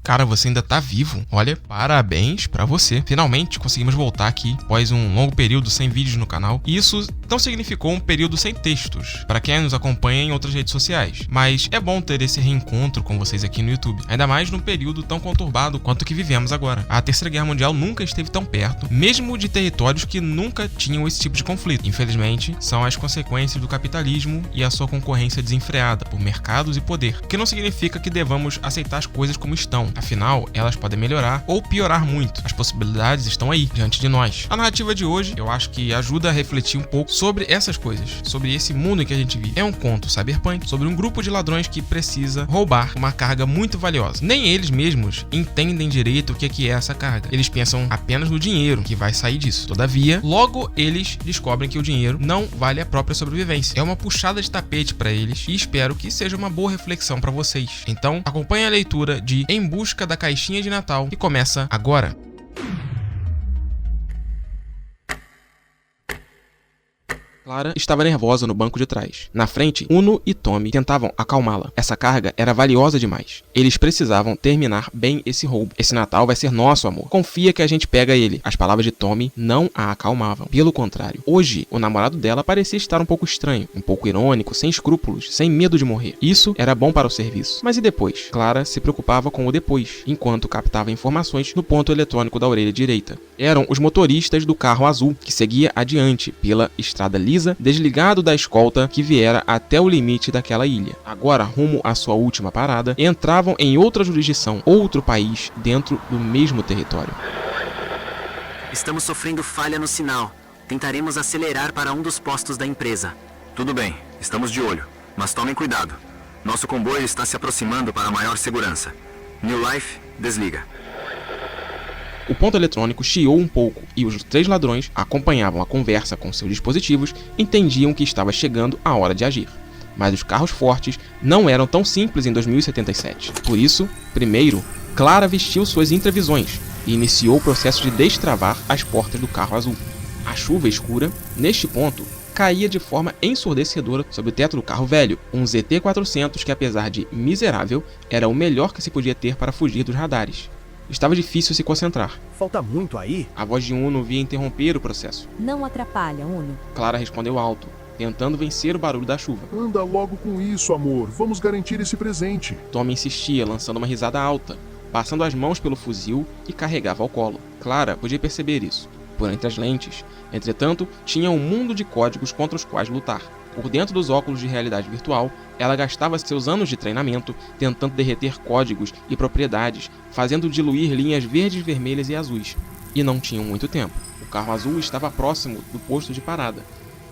Cara, você ainda tá vivo. Olha, parabéns pra você. Finalmente conseguimos voltar aqui após um longo período sem vídeos no canal. E isso não significou um período sem textos, para quem nos acompanha em outras redes sociais. Mas é bom ter esse reencontro com vocês aqui no YouTube. Ainda mais num período tão conturbado quanto o que vivemos agora. A Terceira Guerra Mundial nunca esteve tão perto, mesmo de territórios que nunca tinham esse tipo de conflito. Infelizmente, são as consequências do capitalismo e a sua concorrência desenfreada por mercados e poder. O que não significa que devamos aceitar as coisas como estão. Afinal, elas podem melhorar ou piorar muito. As possibilidades estão aí, diante de nós. A narrativa de hoje, eu acho que ajuda a refletir um pouco sobre essas coisas, sobre esse mundo em que a gente vive. É um conto cyberpunk sobre um grupo de ladrões que precisa roubar uma carga muito valiosa. Nem eles mesmos entendem direito o que é essa carga. Eles pensam apenas no dinheiro que vai sair disso. Todavia, logo eles descobrem que o dinheiro não vale a própria sobrevivência. É uma puxada de tapete para eles e espero que seja uma boa reflexão para vocês. Então, acompanhe a leitura de Em Busca da Caixinha de Natal, que começa agora. Clara estava nervosa no banco de trás. Na frente, Uno e Tommy tentavam acalmá-la. Essa carga era valiosa demais. Eles precisavam terminar bem esse roubo. Esse Natal vai ser nosso, amor. Confia que a gente pega ele. As palavras de Tommy não a acalmavam. Pelo contrário, hoje, o namorado dela parecia estar um pouco estranho, um pouco irônico, sem escrúpulos, sem medo de morrer. Isso era bom para o serviço. Mas e depois? Clara se preocupava com o depois, enquanto captava informações no ponto eletrônico da orelha direita. Eram os motoristas do carro azul, que seguia adiante pela estrada lisa, desligado da escolta que viera até o limite daquela ilha. Agora, rumo à sua última parada, entravam em outra jurisdição, outro país, dentro do mesmo território. Estamos sofrendo falha no sinal. Tentaremos acelerar para um dos postos da empresa. Tudo bem, estamos de olho, mas tomem cuidado. Nosso comboio está se aproximando para maior segurança. New Life, desliga. O ponto eletrônico chiou um pouco e os três ladrões acompanhavam a conversa com seus dispositivos e entendiam que estava chegando a hora de agir. Mas os carros fortes não eram tão simples em 2077. Por isso, primeiro, Clara vestiu suas intravisões e iniciou o processo de destravar as portas do carro azul. A chuva escura, neste ponto, caía de forma ensurdecedora sobre o teto do carro velho, um ZT-400 que, apesar de miserável, era o melhor que se podia ter para fugir dos radares. Estava difícil se concentrar. Falta muito aí? A voz de Uno via interromper o processo. Não atrapalha, Uno. Clara respondeu alto, tentando vencer o barulho da chuva. Anda logo com isso, amor. Vamos garantir esse presente. Tommy insistia, lançando uma risada alta, passando as mãos pelo fuzil e carregava ao colo. Clara podia perceber isso, por entre as lentes. Entretanto, tinha um mundo de códigos contra os quais lutar. Por dentro dos óculos de realidade virtual, ela gastava seus anos de treinamento tentando derreter códigos e propriedades, fazendo diluir linhas verdes, vermelhas e azuis. E não tinham muito tempo. O carro azul estava próximo do posto de parada.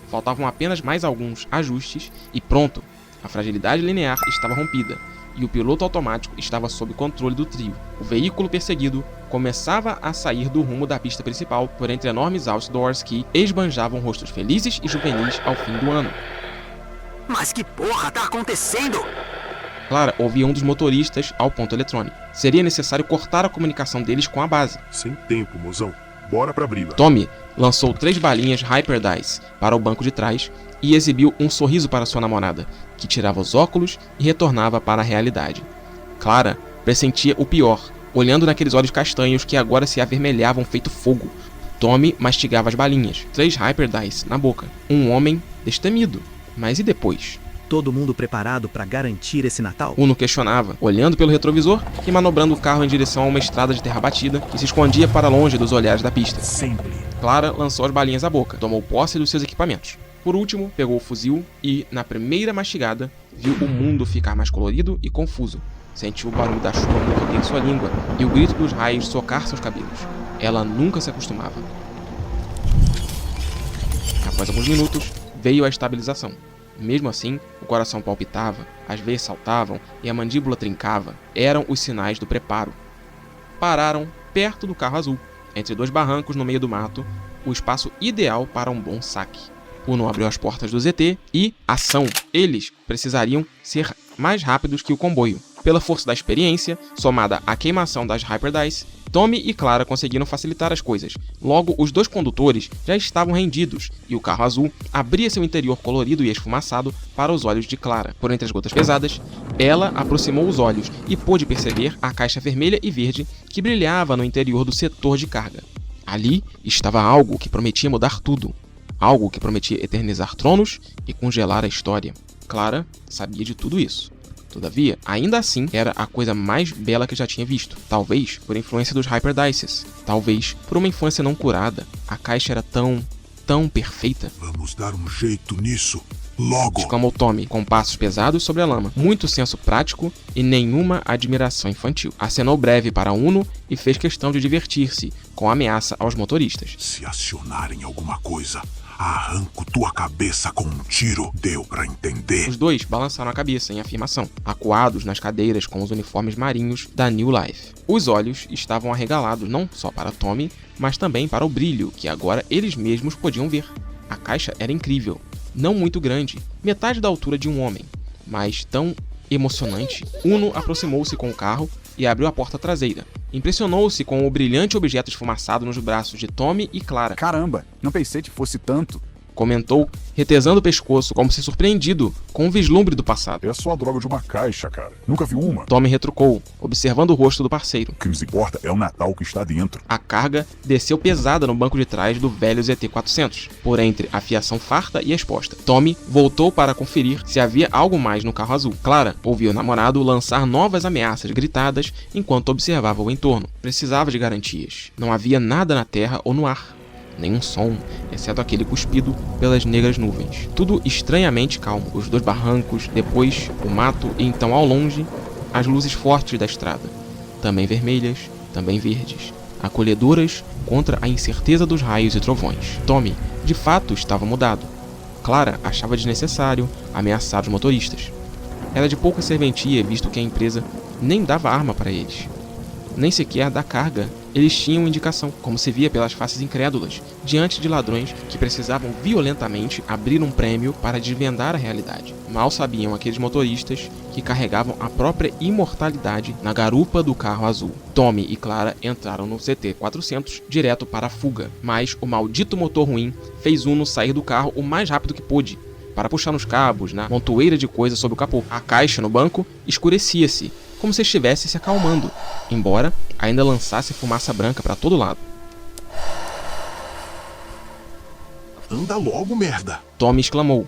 Faltavam apenas mais alguns ajustes e pronto! A fragilidade linear estava rompida e o piloto automático estava sob controle do trio. O veículo perseguido começava a sair do rumo da pista principal por entre enormes outdoors que esbanjavam rostos felizes e juvenis ao fim do ano. Mas que porra tá acontecendo? Clara ouvia um dos motoristas ao ponto eletrônico. Seria necessário cortar a comunicação deles com a base. Sem tempo, mozão. Bora pra briga. Tommy lançou 3 balinhas Hyper Dice para o banco de trás e exibiu um sorriso para sua namorada, que tirava os óculos e retornava para a realidade. Clara pressentia o pior, olhando naqueles olhos castanhos que agora se avermelhavam feito fogo. Tommy mastigava as balinhas, 3 Hyper Dice na boca. Um homem destemido. Mas e depois? Todo mundo preparado para garantir esse Natal? Uno questionava, olhando pelo retrovisor e manobrando o carro em direção a uma estrada de terra batida que se escondia para longe dos olhares da pista. Sempre. Clara lançou as balinhas à boca, tomou posse dos seus equipamentos. Por último, pegou o fuzil e, na primeira mastigada, viu o mundo ficar mais colorido e confuso. Sentiu o barulho da chuva morder sua língua e o grito dos raios socar seus cabelos. Ela nunca se acostumava. Após alguns minutos, veio a estabilização. Mesmo assim, o coração palpitava, as veias saltavam e a mandíbula trincava. Eram os sinais do preparo. Pararam perto do carro azul, entre 2 barrancos no meio do mato, o espaço ideal para um bom saque. Uno abriu as portas do ZT e, ação! Eles precisariam ser mais rápidos que o comboio. Pela força da experiência, somada à queimação das Hyperdice, Tommy e Clara conseguiram facilitar as coisas. Logo, os dois condutores já estavam rendidos e o carro azul abria seu interior colorido e esfumaçado para os olhos de Clara. Por entre as gotas pesadas, ela aproximou os olhos e pôde perceber a caixa vermelha e verde que brilhava no interior do setor de carga. Ali estava algo que prometia mudar tudo. Algo que prometia eternizar tronos e congelar a história. Clara sabia de tudo isso. Todavia, ainda assim, era a coisa mais bela que já tinha visto. Talvez por influência dos Hyperdices. Talvez por uma infância não curada. A caixa era tão perfeita. Vamos dar um jeito nisso, logo! Exclamou Tommy, com passos pesados sobre a lama. Muito senso prático e nenhuma admiração infantil. Acenou breve para Uno e fez questão de divertir-se com a ameaça aos motoristas. Se acionarem alguma coisa, arranco tua cabeça com um tiro. Deu pra entender? Os dois balançaram a cabeça em afirmação, acuados nas cadeiras com os uniformes marinhos da New Life. Os olhos estavam arregalados não só para Tommy, mas também para o brilho que agora eles mesmos podiam ver. A caixa era incrível, não muito grande, metade da altura de um homem, mas tão emocionante. Uno aproximou-se com o carro e abriu a porta traseira. Impressionou-se com o brilhante objeto esfumaçado nos braços de Tommy e Clara. Caramba, não pensei que fosse tanto. Comentou, retesando o pescoço como se surpreendido com um vislumbre do passado. É só a droga de uma caixa, cara. Nunca vi uma. Tommy retrucou, observando o rosto do parceiro. O que nos importa é o Natal que está dentro. A carga desceu pesada no banco de trás do velho ZT-400, por entre a fiação farta e exposta. Tommy voltou para conferir se havia algo mais no carro azul. Clara ouviu o namorado lançar novas ameaças gritadas enquanto observava o entorno. Precisava de garantias. Não havia nada na terra ou no ar. Nenhum som, exceto aquele cuspido pelas negras nuvens. Tudo estranhamente calmo. Os dois barrancos, depois o mato e então ao longe, as luzes fortes da estrada. Também vermelhas, também verdes. Acolhedoras contra a incerteza dos raios e trovões. Tommy, de fato, estava mudado. Clara achava desnecessário ameaçar os motoristas. Era de pouca serventia, visto que a empresa nem dava arma para eles. Nem sequer da carga eles tinham indicação, como se via pelas faces incrédulas, diante de ladrões que precisavam violentamente abrir um prêmio para desvendar a realidade. Mal sabiam aqueles motoristas que carregavam a própria imortalidade na garupa do carro azul. Tommy e Clara entraram no ZT-400 direto para a fuga, mas o maldito motor ruim fez Uno sair do carro o mais rápido que pôde, para puxar nos cabos, na montoeira de coisas sob o capô. A caixa no banco escurecia-se, como se estivesse se acalmando, embora ainda lançasse fumaça branca para todo lado. Anda logo, merda! Tommy exclamou,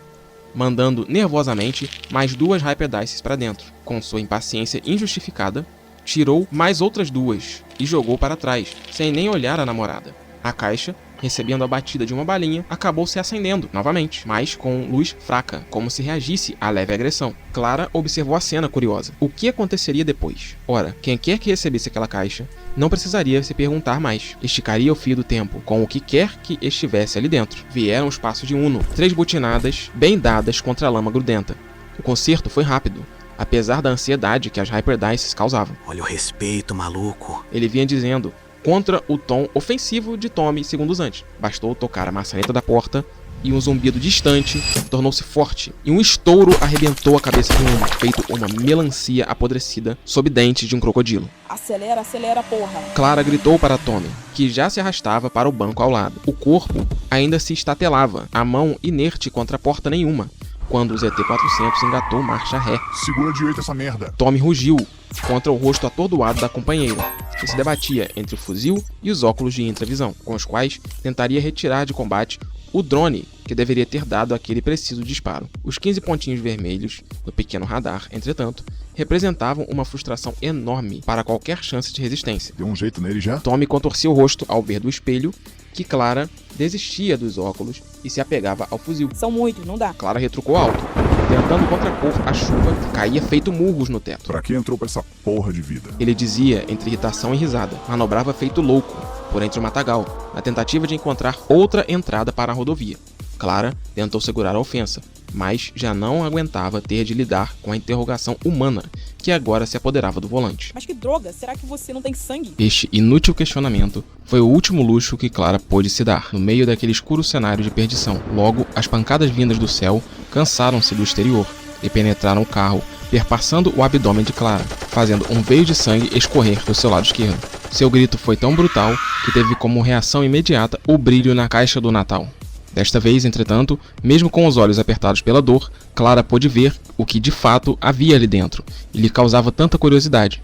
mandando nervosamente mais duas Hyperdices para dentro. Com sua impaciência injustificada, tirou mais outras duas e jogou para trás, sem nem olhar a namorada. A caixa, recebendo a batida de uma balinha, acabou se acendendo novamente, mas com luz fraca, como se reagisse à leve agressão. Clara observou a cena curiosa. O que aconteceria depois? Ora, quem quer que recebesse aquela caixa não precisaria se perguntar mais. Esticaria o fio do tempo com o que quer que estivesse ali dentro. Vieram os passos de Uno, 3 butinadas bem dadas contra a lama grudenta. O concerto foi rápido, apesar da ansiedade que as Hyperdices causavam. Olha o respeito, maluco. Ele vinha dizendo, contra o tom ofensivo de Tommy segundos antes. Bastou tocar a maçaneta da porta e um zumbido distante tornou-se forte, e um estouro arrebentou a cabeça de Uno, feito uma melancia apodrecida sob dentes de um crocodilo. Acelera, acelera, porra! Clara gritou para Tommy, que já se arrastava para o banco ao lado. O corpo ainda se estatelava, a mão inerte contra porta nenhuma, quando o ZT-400 engatou marcha ré. Segura direito essa merda. Tommy rugiu contra o rosto atordoado da companheira, que se debatia entre o fuzil e os óculos de intravisão, com os quais tentaria retirar de combate o drone que deveria ter dado aquele preciso disparo. Os 15 pontinhos vermelhos do pequeno radar, entretanto, representavam uma frustração enorme para qualquer chance de resistência. Deu um jeito nele já? Tommy contorcia o rosto ao ver do espelho que Clara desistia dos óculos e se apegava ao fuzil. São muitos, não dá. Clara retrucou alto, tentando contrapor a chuva que caía feito murros no teto. Pra que entrou pra essa porra de vida? Ele dizia entre irritação e risada. Manobrava feito louco por entre o matagal, na tentativa de encontrar outra entrada para a rodovia. Clara tentou segurar a ofensa, mas já não aguentava ter de lidar com a interrogação humana que agora se apoderava do volante. Mas que droga, será que você não tem sangue? Este inútil questionamento foi o último luxo que Clara pôde se dar, no meio daquele escuro cenário de perdição. Logo, as pancadas vindas do céu cansaram-se do exterior e penetraram o carro perpassando o abdômen de Clara, fazendo um veio de sangue escorrer do seu lado esquerdo. Seu grito foi tão brutal que teve como reação imediata o brilho na caixa do Natal. Desta vez, entretanto, mesmo com os olhos apertados pela dor, Clara pôde ver o que de fato havia ali dentro e lhe causava tanta curiosidade.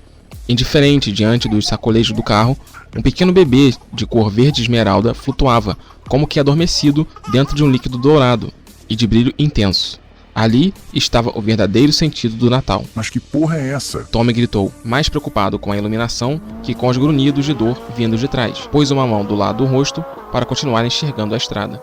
Indiferente diante dos sacolejos do carro, um pequeno bebê de cor verde esmeralda flutuava, como que adormecido dentro de um líquido dourado e de brilho intenso. Ali estava o verdadeiro sentido do Natal. Mas que porra é essa? Tommy gritou, mais preocupado com a iluminação que com os grunhidos de dor vindo de trás. Pôs uma mão do lado do rosto para continuar enxergando a estrada.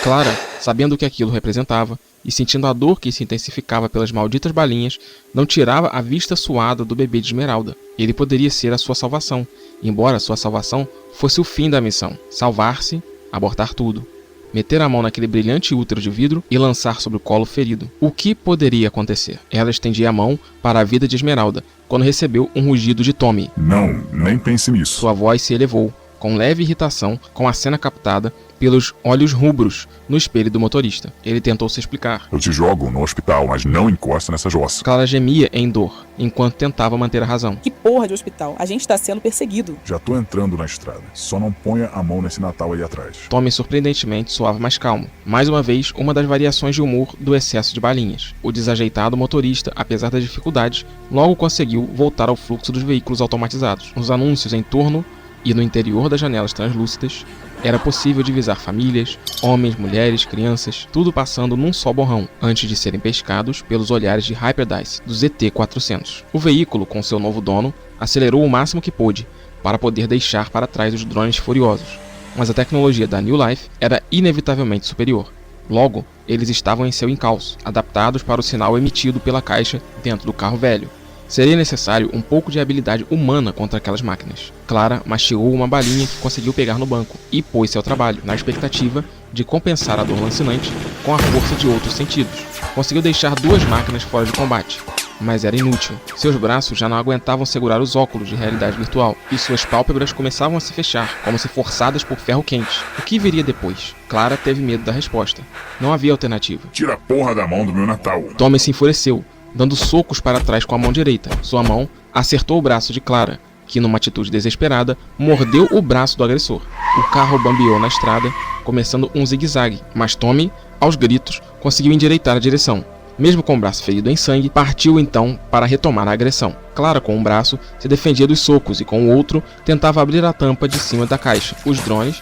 Clara, sabendo o que aquilo representava e sentindo a dor que se intensificava pelas malditas balinhas, não tirava a vista suada do bebê de esmeralda. Ele poderia ser a sua salvação, embora sua salvação fosse o fim da missão. Salvar-se, abortar tudo. Meter a mão naquele brilhante útero de vidro e lançar sobre o colo ferido. O que poderia acontecer? Ela estendia a mão para a vida de Esmeralda, quando recebeu um rugido de Tommy. Não, nem pense nisso. Sua voz se elevou, com leve irritação, com a cena captada pelos olhos rubros no espelho do motorista. Ele tentou se explicar. Eu te jogo no hospital, mas não encosta nessa jossa. Clara gemia em dor, enquanto tentava manter a razão. Que porra de hospital? A gente tá sendo perseguido. Já tô entrando na estrada. Só não ponha a mão nesse Natal aí atrás. Tommy surpreendentemente soava mais calmo. Mais uma vez, uma das variações de humor do excesso de balinhas. O desajeitado motorista, apesar das dificuldades, logo conseguiu voltar ao fluxo dos veículos automatizados. Os anúncios em torno e no interior das janelas translúcidas, era possível divisar famílias, homens, mulheres, crianças, tudo passando num só borrão, antes de serem pescados pelos olhares de Hyperdice, do ZT-400. O veículo, com seu novo dono, acelerou o máximo que pôde, para poder deixar para trás os drones furiosos. Mas a tecnologia da New Life era inevitavelmente superior. Logo, eles estavam em seu encalço, adaptados para o sinal emitido pela caixa dentro do carro velho. Seria necessário um pouco de habilidade humana contra aquelas máquinas. Clara mastigou uma balinha que conseguiu pegar no banco e pôs-se ao trabalho, na expectativa de compensar a dor lancinante com a força de outros sentidos. Conseguiu deixar 2 máquinas fora de combate, mas era inútil. Seus braços já não aguentavam segurar os óculos de realidade virtual e suas pálpebras começavam a se fechar, como se forçadas por ferro quente. O que viria depois? Clara teve medo da resposta. Não havia alternativa. Tira a porra da mão do meu Natal. Tommy se enfureceu, dando socos para trás com a mão direita. Sua mão acertou o braço de Clara, que, numa atitude desesperada, mordeu o braço do agressor. O carro bambeou na estrada, começando um zigue-zague, mas Tommy, aos gritos, conseguiu endireitar a direção. Mesmo com o braço ferido em sangue, partiu então para retomar a agressão. Clara, com um braço, se defendia dos socos e com o outro tentava abrir a tampa de cima da caixa. Os drones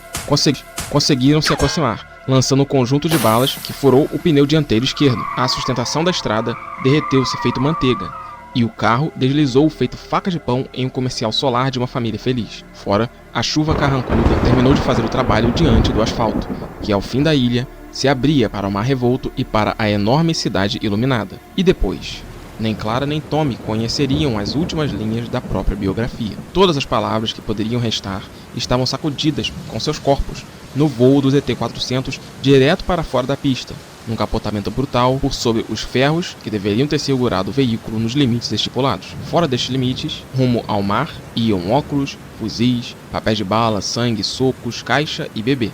conseguiram se aproximar, lançando um conjunto de balas que furou o pneu dianteiro esquerdo. A sustentação da estrada derreteu-se feito manteiga, e o carro deslizou feito faca de pão em um comercial solar de uma família feliz. Fora, a chuva carrancuda terminou de fazer o trabalho diante do asfalto, que ao fim da ilha se abria para o mar revolto e para a enorme cidade iluminada. E depois? Nem Clara nem Tommy conheceriam as últimas linhas da própria biografia. Todas as palavras que poderiam restar estavam sacudidas com seus corpos no voo do ZT-400 direto para fora da pista, num capotamento brutal por sobre os ferros que deveriam ter segurado o veículo nos limites estipulados. Fora destes limites, rumo ao mar, iam óculos, fuzis, papéis de bala, sangue, socos, caixa e bebê.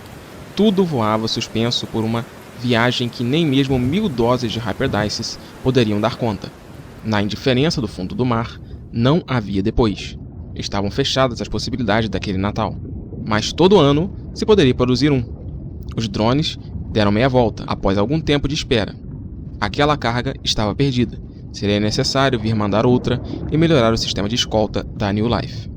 Tudo voava suspenso por uma viagem que nem mesmo 1000 doses de Hyperdices poderiam dar conta. Na indiferença do fundo do mar, não havia depois. Estavam fechadas as possibilidades daquele Natal. Mas todo ano se poderia produzir um. Os drones deram meia volta após algum tempo de espera. Aquela carga estava perdida. Seria necessário vir mandar outra e melhorar o sistema de escolta da New Life.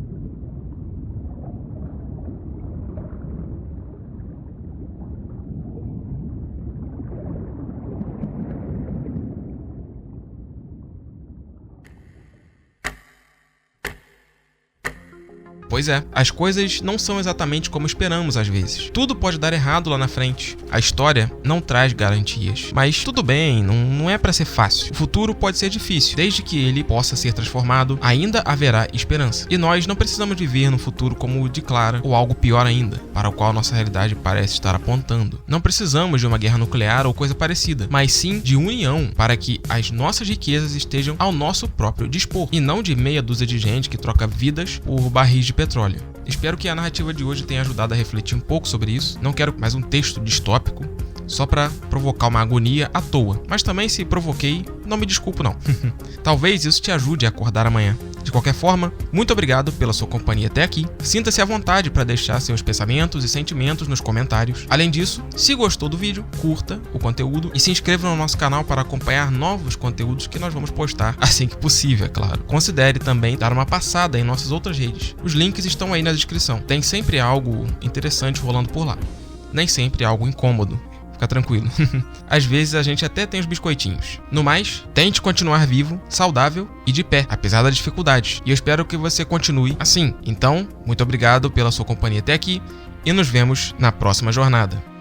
Pois é, as coisas não são exatamente como esperamos às vezes. Tudo pode dar errado lá na frente. A história não traz garantias. Mas tudo bem, não é pra ser fácil. O futuro pode ser difícil. Desde que ele possa ser transformado, ainda haverá esperança. E nós não precisamos viver no futuro como o de Clara, ou algo pior ainda, para o qual nossa realidade parece estar apontando. Não precisamos de uma guerra nuclear ou coisa parecida, mas sim de união para que as nossas riquezas estejam ao nosso próprio dispor, e não de meia dúzia de gente que troca vidas por barris de petróleo. Espero que a narrativa de hoje tenha ajudado a refletir um pouco sobre isso. Não quero mais um texto distópico, só pra provocar uma agonia à toa. Mas também, se provoquei, não me desculpo não. Talvez isso te ajude a acordar amanhã. De qualquer forma, muito obrigado pela sua companhia até aqui. Sinta-se à vontade para deixar seus pensamentos e sentimentos nos comentários. Além disso, se gostou do vídeo, curta o conteúdo e se inscreva no nosso canal para acompanhar novos conteúdos que nós vamos postar assim que possível, é claro. Considere também dar uma passada em nossas outras redes. Os links estão aí na descrição. Tem sempre algo interessante rolando por lá. Nem sempre algo incômodo. Fica tranquilo. Às vezes a gente até tem os biscoitinhos. No mais, tente continuar vivo, saudável e de pé, apesar das dificuldades. E eu espero que você continue assim. Então, muito obrigado pela sua companhia até aqui e nos vemos na próxima jornada.